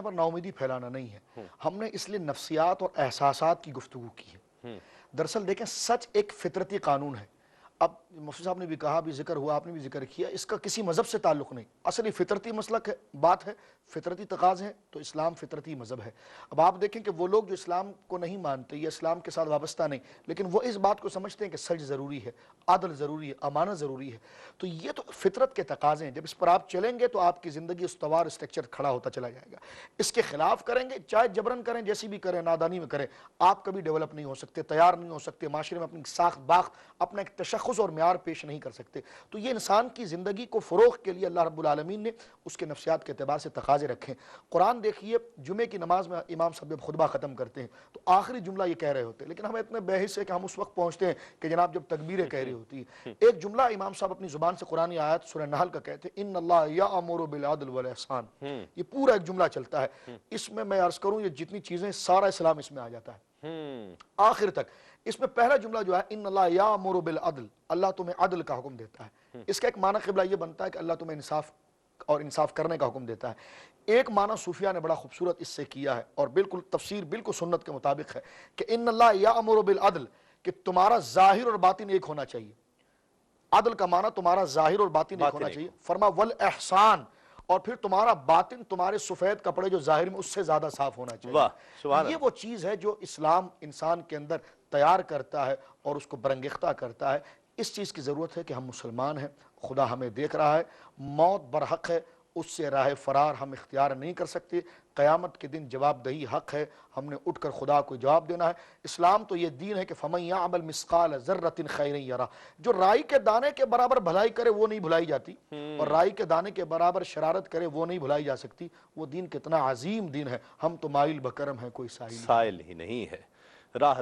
پر ناامیدی پھیلانا نہیں ہے، ہم نے اس لیے نفسیات اور احساسات کی گفتگو کی ہے۔ دراصل دیکھیں سچ ایک فطرتی قانون ہے۔ اب مفتی صاحب نے بھی کہا، بھی ذکر ہوا، آپ نے بھی ذکر کیا، اس کا کسی مذہب سے تعلق نہیں، اصلی فطرتی مسلک ہے، بات ہے، فطرتی تقاضے ہیں، تو اسلام فطرتی مذہب ہے۔ اب آپ دیکھیں کہ وہ لوگ جو اسلام کو نہیں مانتے یا اسلام کے ساتھ وابستہ نہیں، لیکن وہ اس بات کو سمجھتے ہیں کہ سچ ضروری ہے، عدل ضروری ہے، امانت ضروری ہے، تو یہ تو فطرت کے تقاضے ہیں۔ جب اس پر آپ چلیں گے تو آپ کی زندگی استوار اسٹرکچر کھڑا ہوتا چلا جائے گا۔ اس کے خلاف کریں گے، چاہے جبرن کریں، جیسی بھی کریں، نادانی میں کریں، آپ کبھی ڈیولپ نہیں ہو سکتے، تیار نہیں ہو سکتے، معاشرے میں اپنی ساخت باخت، اپنا ایک تشخص اور معیار پیش نہیں کر سکتے۔ تو یہ انسان کی زندگی کو فروغ کے لیے اللہ رب العالمین نے اس کے نفسیات کے اعتبار سے تقاضے رکھے ہیں۔ قرآن دیکھیے، جمعے کی نماز میں امام صاحب جب خطبہ ختم کرتے ہیں تو آخری جملہ یہ کہہ رہے ہوتے ہیں، لیکن ہمیں اتنے بے حس ہے کہ ہم اس وقت پہنچتے ہیں کہ جناب جب تکبیریں کہہ رہی ہوتی ہیں، ایک جملہ امام صاحب اپنی زبان سے قرآنی آیت سورہ نحل کا کہتے ہیں، ان اللہ یأمر بالعدل والاحسان، یہ پورا ایک جملہ چلتا ہے۔ اس میں عرض کروں یہ جتنی چیزیں، سارا اسلام اس میں آ جاتا ہے آخر تک۔ اس میں پہلا جملہ جو ہے ان اللہ یامر بالعدل، اللہ تمہیں عدل کا حکم دیتا ہے۔ اس کا ایک معنی قبلہ یہ بنتا ہے کہ اللہ تمہیں انصاف اور انصاف کرنے کا حکم دیتا ہے۔ ایک معنی صوفیہ نے بڑا خوبصورت اس سے کیا ہے، اور بالکل تفسیر بالکل سنت کے مطابق ہے، کہ ان اللہ یامر بالعدل، کہ تمہارا ظاہر اور باطن ایک ہونا چاہیے۔ عدل کا معنی تمہارا ظاہر اور باطن ایک ہونا چاہیے، فرما والاحسان، اور پھر تمہارا باطن تمہارے سفید کپڑے جو ظاہر میں اس سے زیادہ صاف ہونا چاہیے۔ یہ وہ چیز ہے جو اسلام انسان کے اندر تیار کرتا ہے اور اس کو برانگیختہ کرتا ہے۔ اس چیز کی ضرورت ہے کہ ہم مسلمان ہیں، خدا ہمیں دیکھ رہا ہے، موت برحق ہے، اس سے راہ فرار ہم اختیار نہیں کر سکتے، قیامت کے دن جواب دہی حق ہے، ہم نے اٹھ کر خدا کو جواب دینا ہے۔ اسلام تو یہ دین ہے کہ فَمَن يَعْمَلْ مِثْقَالَ ذَرَّةٍ خَيْرًا يَرَهُ، جو رائی کے دانے کے برابر بھلائی کرے وہ نہیں بھلائی جاتی، اور رائی کے دانے کے برابر شرارت کرے وہ نہیں بھلائی جا سکتی۔ وہ دین کتنا عظیم دین ہے، ہم تو مائل بکرم ہے، کوئی سائل ہی نہیں ہے۔ راہ